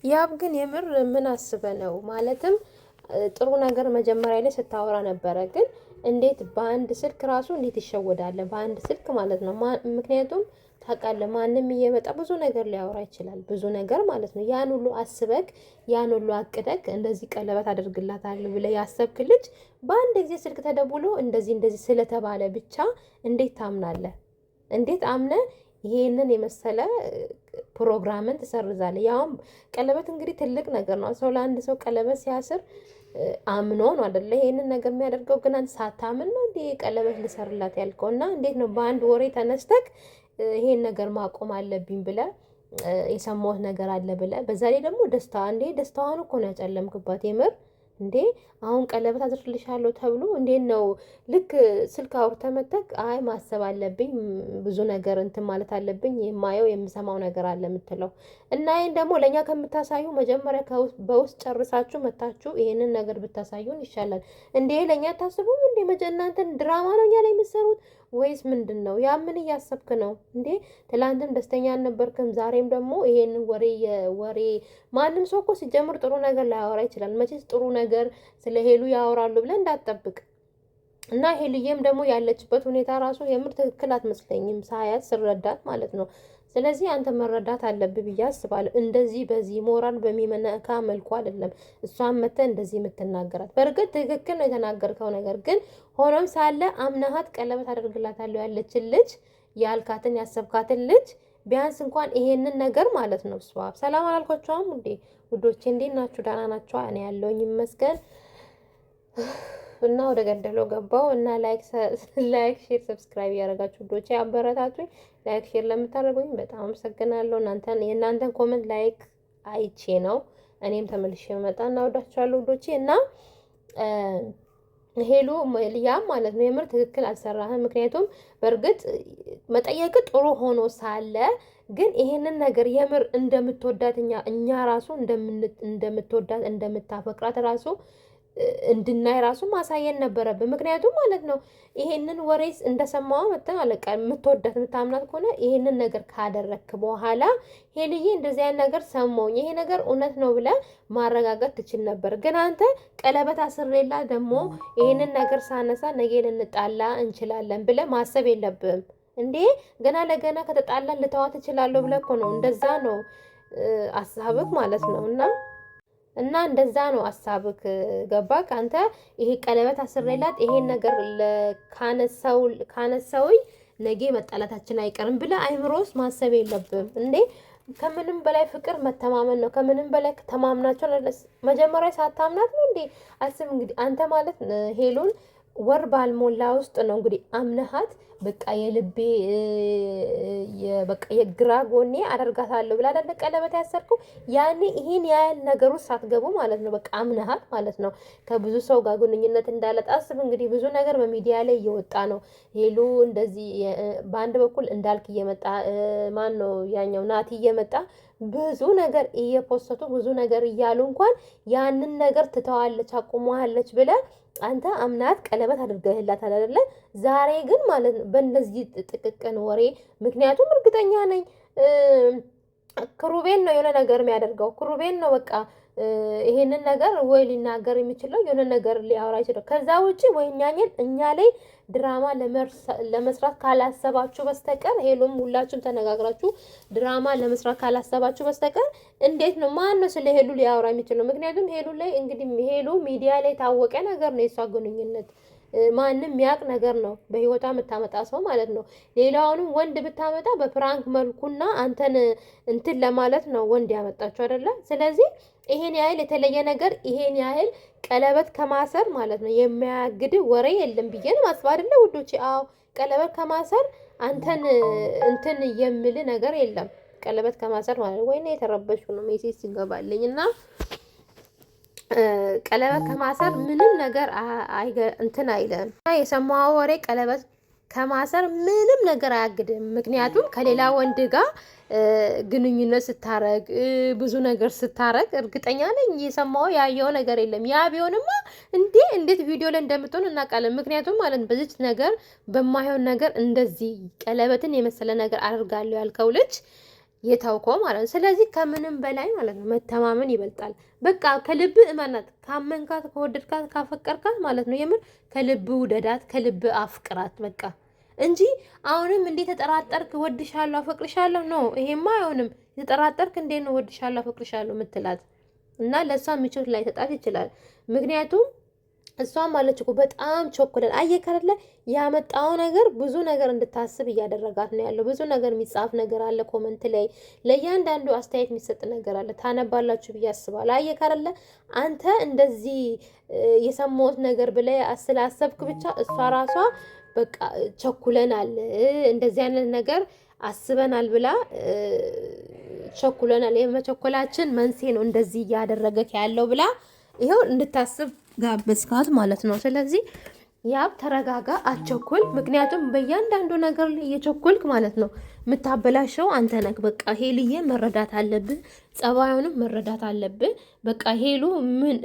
ያብ ግን የምር ምን አስበ ነው ማለትም ጥሩ ነገር መጀመሪያ ላይ ስታወራ ነበረ። ግን እንዴት በአንድ ስልክ ራሱ እንዴት ይሸወዳል? በአንድ ስልክ ማለት ነው። ምክንያቱም ታውቃለህ ማንም እየመጣ ብዙ ነገር ሊያወራ ይችላል። ብዙ ነገር ማለት ነው። ያን ሁሉ አስበክ ያን ሁሉ አቅደክ እንደዚህ ቀለበት አደርግላታለሁ ብለህ ያሰብክ ልጅ በአንድ ጊዜ ስልክ ተደውሎ እንደዚህ እንደዚህ ስለተባለ ብቻ እንዴት ታምናለህ? እንዴት አምነ ይሄንን የመሰለ ፕሮግራምን ትሰርዛለህ? ያውም ቀለበት እንግዲህ ትልቅ ነገር ነው። ሰው ለአንድ ሰው ቀለበት ሲያስር አምኖ ነው አይደለ? ይሄንን ነገር የሚያደርገው ግን አንተ ሳታምን ነው እንዴ ቀለበት ልሰርላት ያልከው? እና እንዴት ነው በአንድ ወሬ ተነስተክ ይሄን ነገር ማቆም አለብኝ ብለህ የሰማሁት ነገር አለ ብለህ በዛ ላይ ደግሞ ደስታ እንዴ ደስታዋን እኮ ነው ያጨለምክባት የምር እንዴ አሁን ቀለበት አድርግልሻለሁ ተብሎ እንዴት ነው ልክ ስልክ አውርተህ መተክ አይ ማሰብ አለብኝ ብዙ ነገር እንትን ማለት አለብኝ የማየው የምሰማው ነገር አለ የምትለው እና ይሄን ደግሞ ለእኛ ከምታሳዩ መጀመሪያ በውስጥ ጨርሳችሁ መታችሁ ይሄንን ነገር ብታሳዩን ይሻላል። እንዴ ለእኛ አታስቡም እንዴ? እናንተን ድራማ ነው እኛ ላይ የምትሰሩት ወይስ ምንድን ነው? ያ ምን እያሰብክ ነው እንዴ? ትላንትም ደስተኛ አልነበርክም፣ ዛሬም ደግሞ ይሄንን ወሬ ማንም ሰው እኮ ሲጀምር ጥሩ ነገር ላያወራ ይችላል። መቼስ ጥሩ ነገር ስለ ሄሉ ያወራሉ ብለን እንዳትጠብቅ እና ሄሉዬም ደግሞ ያለችበት ሁኔታ ራሱ የምር ትክክል አትመስለኝም ሳያት ስረዳት ማለት ነው። ስለዚህ አንተ መረዳት አለብህ ብዬ አስባለሁ። እንደዚህ በዚህ ሞራል በሚመነካ መልኩ አይደለም እሷን መተህ እንደዚህ የምትናገራት። በእርግጥ ትክክል ነው የተናገርከው ነገር ግን ሆኖም ሳለ አምናሃት ቀለበት አደርግላታለሁ ያለችን ልጅ ያልካትን ያሰብካትን ልጅ ቢያንስ እንኳን ይሄንን ነገር ማለት ነው። እሷ ሰላም አላልኳቸውም እንዴ ውዶቼ? እንዴት ናችሁ? ደህና ናችሁ? እኔ ያለሁኝ ይመስገን። እና ወደ ገደለው ገባው እና ላይክ ሼር ሰብስክራይብ ያደረጋችሁ ውዶቼ አበረታቱኝ። ላይክ ሼር ለምታደርጉኝ በጣም አመሰግናለሁ። የእናንተን ኮመንት ላይክ አይቼ ነው እኔም ተመልሼ መጣ እና ወዳችኋለሁ ውዶቼ። እና ሄሉ ያም ማለት ነው የምር ትክክል አልሰራህም። ምክንያቱም በእርግጥ መጠየቅ ጥሩ ሆኖ ሳለ ግን ይሄንን ነገር የምር እንደምትወዳት እኛ ራሱ እንደምትወዳት እንደምታፈቅራት ራሱ እንድናይ ራሱ ማሳየን ነበረብን። ምክንያቱም ማለት ነው ይሄንን ወሬስ እንደሰማው መተን አለቃ የምትወዳት የምታምናት ከሆነ ይሄንን ነገር ካደረክ በኋላ ሄልዬ እንደዚህ አይነት ነገር ሰማውኝ ይሄ ነገር እውነት ነው ብለህ ማረጋገጥ ትችል ነበር። ግን አንተ ቀለበት አስሬላ ደግሞ ይሄንን ነገር ሳነሳ ነገ ልንጣላ እንችላለን ብለህ ማሰብ የለብህም እንዴ። ገና ለገና ከተጣላን ልተዋት እችላለሁ ብለህ እኮ ነው እንደዛ ነው አሳብክ ማለት ነው። እና እንደዛ ነው ሀሳብክ ገባክ? አንተ ይሄ ቀለበት አስሬላት ይሄን ነገር ካነሳውኝ ነገ መጣላታችን አይቀርም ብለህ አይምሮስ ማሰብ የለብም እንዴ? ከምንም በላይ ፍቅር መተማመን ነው። ከምንም በላይ ተማምናቸው መጀመሪያ ሳታምናት ነው እንዴ? አስብ እንግዲህ አንተ ማለት ሄሉን ወር ባልሞላ ውስጥ ነው እንግዲህ አምነሃት በቃ የልቤ በቃ የግራ ጎኔ አደርጋታለሁ ብላ አይደል ቀለበት ያሰርኩ። ያኔ ይሄን ያህል ነገር ውስጥ ሳትገቡ ማለት ነው በቃ አምነሃት ማለት ነው ከብዙ ሰው ጋር ግንኙነት እንዳለ ታስብ። እንግዲህ ብዙ ነገር በሚዲያ ላይ እየወጣ ነው። ሄሉ እንደዚህ በአንድ በኩል እንዳልክ እየመጣ ማን ነው ያኛው ናቲ እየመጣ ብዙ ነገር እየፖሰቱ ብዙ ነገር እያሉ እንኳን ያንን ነገር ትተዋለች አቁመዋለች ብለህ አንተ አምናት ቀለበት አድርገህላታል አይደለ? ዛሬ ግን ማለት ነው በእንደዚህ ጥቅቅን ወሬ ምክንያቱም እርግጠኛ ነኝ ክሩቤል ነው የሆነ ነገር የሚያደርገው። ክሩቤል ነው በቃ ይሄንን ነገር ወይ ሊናገር የሚችለው የሆነ ነገር ሊያወራ ይችላል። ከዛ ውጪ ወይ እኛ ላይ ድራማ ለመስራት ካላሰባችሁ በስተቀር ሄሉም ሁላችሁም ተነጋግራችሁ ድራማ ለመስራት ካላሰባችሁ በስተቀር እንዴት ነው ማን ነው ስለ ሄሉ ሊያወራ የሚችለው? ምክንያቱም ሄሉ ላይ እንግዲህ ሄሉ ሚዲያ ላይ ታወቀ ነገር ነው የሷ ግንኙነት ማንም ሚያቅ ነገር ነው በህይወቷ የምታመጣ ሰው ማለት ነው። ሌላውንም ወንድ ብታመጣ በፕራንክ መልኩና አንተን እንትን ለማለት ነው ወንድ ያመጣችሁ አይደለ? ስለዚህ ይሄን ያህል የተለየ ነገር ይሄን ያህል ቀለበት ከማሰር ማለት ነው የሚያግድ ወሬ የለም ብዬ ነው ማስብ አይደለ ውዶቼ? አዎ ቀለበት ከማሰር አንተን እንትን የሚል ነገር የለም። ቀለበት ከማሰር ማለት ወይኔ የተረበሹ ነው ሜሴጅ ሲገባልኝ እና ቀለበት ከማሰር ምንም ነገር እንትን አይለም። የሰማው ወሬ ቀለበት ከማሰር ምንም ነገር አያግድም። ምክንያቱም ከሌላ ወንድ ጋር ግንኙነት ስታረግ ብዙ ነገር ስታረግ እርግጠኛ ነኝ የሰማው ያየው ነገር የለም። ያ ቢሆንማ እንዴት ቪዲዮ ላይ እንደምትሆን እናውቃለን። ምክንያቱም ማለት በዚች ነገር በማይሆን ነገር እንደዚህ ቀለበትን የመሰለ ነገር አድርጋለሁ ያልከው ልጅ የታውከው ማለት ነው። ስለዚህ ከምንም በላይ ማለት ነው መተማመን ይበልጣል። በቃ ከልብ እመናት፣ ካመንካት፣ ከወደድካት፣ ካፈቀርካት ማለት ነው የምር ከልብ ውደዳት፣ ከልብ አፍቅራት በቃ እንጂ አሁንም እንዴት ተጠራጠርክ ወድሻለሁ አፈቅርሻለሁ ነው። ይሄማ አይሆንም። የተጠራጠርክ እንዴት ነው ወድሻለሁ አፈቅርሻለሁ የምትላት? እና ለእሷ ምቾት ላይ ተጣት ይችላል። ምክንያቱም እሷም አለች እኮ በጣም ቸኩለን አየከረለ ያመጣው ነገር ብዙ ነገር እንድታስብ እያደረጋት ነው ያለው። ብዙ ነገር የሚጻፍ ነገር አለ ኮመንት ላይ ለእያንዳንዱ አስተያየት የሚሰጥ ነገር አለ። ታነባላችሁ ብዬ አስባለሁ። አየከረለ አንተ እንደዚህ የሰማሁት ነገር ብለህ ስላሰብክ ብቻ እሷ ራሷ በቃ ቸኩለናል እንደዚህ አይነት ነገር አስበናል ብላ ቸኩለናል፣ የመቸኮላችን መንስኤ ነው እንደዚህ እያደረገክ ያለው ብላ ይኸው እንድታስብ ጋበዝካት ማለት ነው። ስለዚህ ያብ ተረጋጋ፣ አትቸኩል። ምክንያቱም በእያንዳንዱ ነገር ላይ እየቸኮልክ ማለት ነው የምታበላሸው አንተ ነህ። በቃ ሄልዬ መረዳት አለብህ፣ ጸባዩንም መረዳት አለብህ። በቃ ሄሉ ምን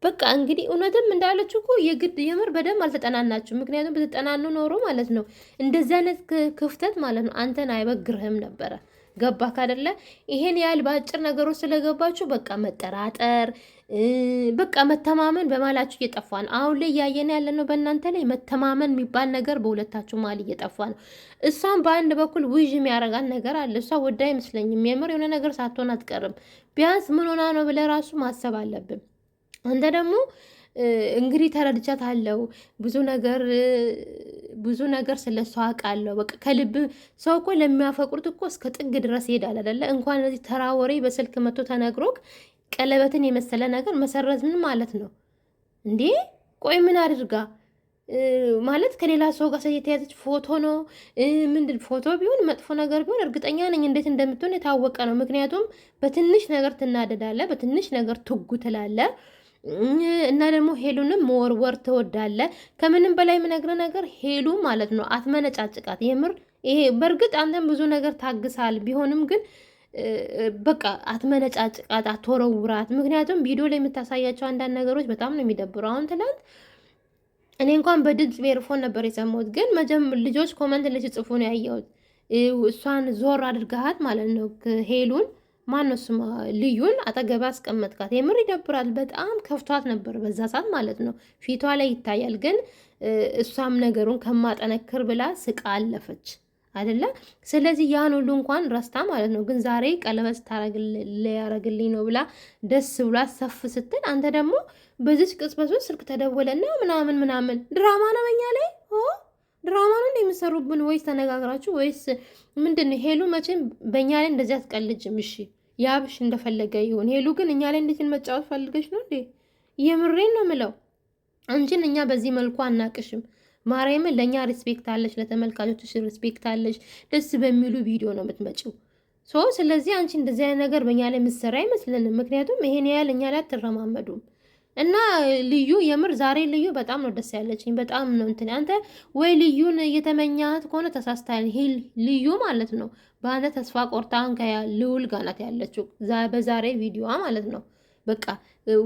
በቃ እንግዲህ እውነትም እንዳለች እኮ የግድ የምር በደንብ አልተጠናናችሁ። ምክንያቱም ብትጠናኑ ኖሮ ማለት ነው እንደዚህ አይነት ክፍተት ማለት ነው አንተን አይበግርህም ነበረ። ገባ ካደለ ይሄን ያህል በአጭር ነገሮች ስለገባችሁ በቃ መጠራጠር በቃ መተማመን በማላችሁ እየጠፋ ነው። አሁን ላይ እያየን ያለ ነው በእናንተ ላይ መተማመን የሚባል ነገር በሁለታችሁ መሀል እየጠፋ ነው። እሷም በአንድ በኩል ውዥ የሚያረጋት ነገር አለ። እሷ ወዳ አይመስለኝም የምር የሆነ ነገር ሳትሆን አትቀርም። ቢያንስ ምን ሆና ነው ብለህ ራሱ ማሰብ አለብን። አንተ ደግሞ እንግዲህ ተረድቻታለሁ ብዙ ነገር ስለሷ አውቃለሁ። በቃ ከልብ ሰው እኮ ለሚያፈቅሩት እኮ እስከ ጥግ ድረስ ይሄዳል አይደለ? እንኳን እዚህ ተራ ወሬ በስልክ መቶ ተነግሮክ ቀለበትን የመሰለ ነገር መሰረዝ ምን ማለት ነው እንዴ? ቆይ ምን አድርጋ ማለት ከሌላ ሰው ጋር የተያዘች ፎቶ ነው ምንድን? ፎቶ ቢሆን መጥፎ ነገር ቢሆን እርግጠኛ ነኝ እንዴት እንደምትሆን የታወቀ ነው። ምክንያቱም በትንሽ ነገር ትናደዳለ፣ በትንሽ ነገር ትጉ ትላለ እና ደግሞ ሄሉንም መወርወር ትወዳለ። ከምንም በላይ የምነግርህ ነገር ሄሉ ማለት ነው አትመነጫጭቃት። የምር ይሄ በእርግጥ አንተም ብዙ ነገር ታግሳል። ቢሆንም ግን በቃ አትመነጫጭቃት፣ አትወረውራት። ምክንያቱም ቪዲዮ ላይ የምታሳያቸው አንዳንድ ነገሮች በጣም ነው የሚደብሩ። አሁን ትላንት እኔ እንኳን በድምፅ በኤርፎን ነበር የሰማሁት፣ ግን ልጆች ኮመንት ላይ ሲጽፉ ነው ያየሁት። እሷን ዞር አድርጋሃት ማለት ነው ሄሉን ማነው ስማ ልዩን አጠገብ አስቀመጥካት። የምር ይደብራል። በጣም ከፍቷት ነበር በዛ ሰዓት ማለት ነው። ፊቷ ላይ ይታያል። ግን እሷም ነገሩን ከማጠነክር ብላ ስቃ አለፈች አይደለ? ስለዚህ ያን ሁሉ እንኳን ረስታ ማለት ነው። ግን ዛሬ ቀለበት ሊያረግልኝ ነው ብላ ደስ ብላ ሰፍ ስትል አንተ ደግሞ በዚች ቅጽበት ስልክ ተደወለና ምናምን ድራማ ነው በኛ ላይ ድራማ ነው የምሰሩብን ወይስ ተነጋግራችሁ ወይስ ምንድን? ሄሉ መቼም በእኛ ላይ እንደዚህ አትቀልጅም። እሺ ያብሽ እንደፈለገ ይሁን። ሄሉ ግን እኛ ላይ እንዴት መጫወት ፈልገሽ ነው እንዴ? የምሬን ነው ምለው። አንቺን እኛ በዚህ መልኩ አናቅሽም። ማርያምን ለእኛ ሪስፔክት አለሽ፣ ለተመልካቾች ሪስፔክት አለሽ። ደስ በሚሉ ቪዲዮ ነው የምትመጪው። ስለዚህ አንቺ እንደዚህ አይነት ነገር በእኛ ላይ ምሰራ አይመስልንም። ምክንያቱም ይሄን ያህል እኛ ላይ አትረማመዱም። እና ልዩ የምር ዛሬ ልዩ በጣም ነው ደስ ያለችኝ። በጣም ነው እንትን አንተ ወይ ልዩን እየተመኛት ከሆነ ተሳስታል። ልዩ ማለት ነው በአንተ ተስፋ ቆርጣን ከልዑል ጋር ናት ያለችው በዛሬ ቪዲዮ ማለት ነው። በቃ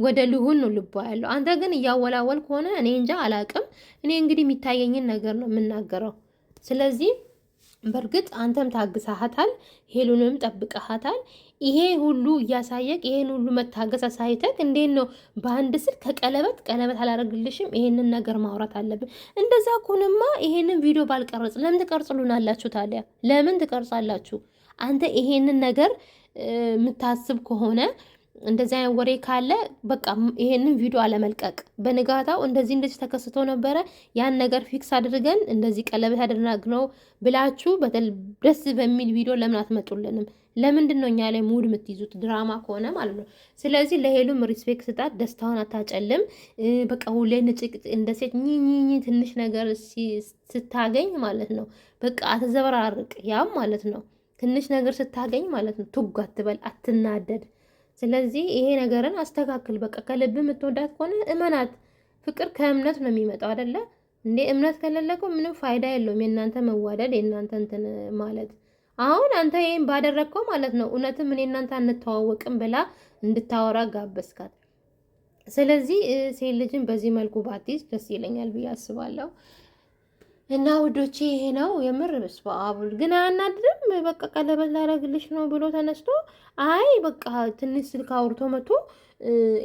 ወደ ልሁን ነው ልቧ ያለው። አንተ ግን እያወላወል ከሆነ እኔ እንጃ አላቅም። እኔ እንግዲህ የሚታየኝን ነገር ነው የምናገረው። ስለዚህ በእርግጥ አንተም ታግሳሃታል፣ ሄሉንም ጠብቀሃታል። ይሄ ሁሉ እያሳየቅ ይሄን ሁሉ መታገስ አሳይተክ እንዴት ነው በአንድ ስል ከቀለበት አላረግልሽም? ይሄንን ነገር ማውራት አለብን። እንደዛ ከሆነማ ይሄንን ቪዲዮ ባልቀረጽ ለምን ትቀርጽሉናላችሁ ታዲያ? ለምን ትቀርጻላችሁ? አንተ ይሄንን ነገር የምታስብ ከሆነ እንደዚህ አይነት ወሬ ካለ በቃ ይሄንን ቪዲዮ አለመልቀቅ። በንጋታው እንደዚህ ተከስቶ ነበረ፣ ያን ነገር ፊክስ አድርገን እንደዚህ ቀለበት አደረግነው ብላችሁ ደስ በሚል ቪዲዮ ለምን አትመጡልንም? ለምንድን ነው እኛ ላይ ሙድ የምትይዙት? ድራማ ከሆነ ማለት ነው። ስለዚህ ለሄሉም ሪስፔክት ስጣት፣ ደስታውን አታጨልም። በቃ ሁሌ ንጭቅ እንደ ሴት ኝኝኝ ትንሽ ነገር ስታገኝ ማለት ነው በቃ አትዘበራርቅ። ያም ማለት ነው ትንሽ ነገር ስታገኝ ማለት ነው ቱግ አትበል፣ አትናደድ። ስለዚህ ይሄ ነገርን አስተካክል። በቃ ከልብ የምትወዳት ከሆነ እመናት። ፍቅር ከእምነት ነው የሚመጣው አይደለ እንዴ? እምነት ከሌለከው ምንም ፋይዳ የለውም የእናንተ መዋደድ፣ የእናንተ እንትን ማለት። አሁን አንተ ይሄን ባደረግከው ማለት ነው እውነትም እኔ እናንተ አንተዋወቅም ብላ እንድታወራ ጋበዝካት። ስለዚህ ሴት ልጅን በዚህ መልኩ ባትይዝ ደስ ይለኛል ብዬ አስባለሁ። እና ውዶቼ ይሄ ነው የምር በስመ አብ ግን አያናድርም? በቃ ቀለበት ላደርግልሽ ነው ብሎ ተነስቶ አይ በቃ ትንሽ ስልክ አውርቶ መጥቶ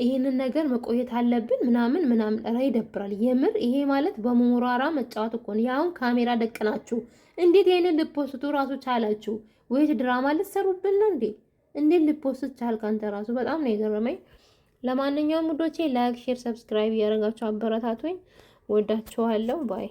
ይሄንን ነገር መቆየት አለብን ምናምን ምናምን፣ ኧረ ይደብራል የምር። ይሄ ማለት በሞራራ መጫወት እኮ ነው። ያውን ካሜራ ደቅናችሁ እንዴት ይሄንን ልፖስቱ ራሱ ቻላችሁ? ወይስ ድራማ ልትሰሩብን ነው እንዴ? እንዴት ልፖስት ቻልክ አንተ ራሱ? በጣም ነው የገረመኝ። ለማንኛውም ውዶቼ ላይክ፣ ሼር፣ ሰብስክራይብ እያደረጋችሁ አበረታቱኝ። ወዳችኋለሁ ባይ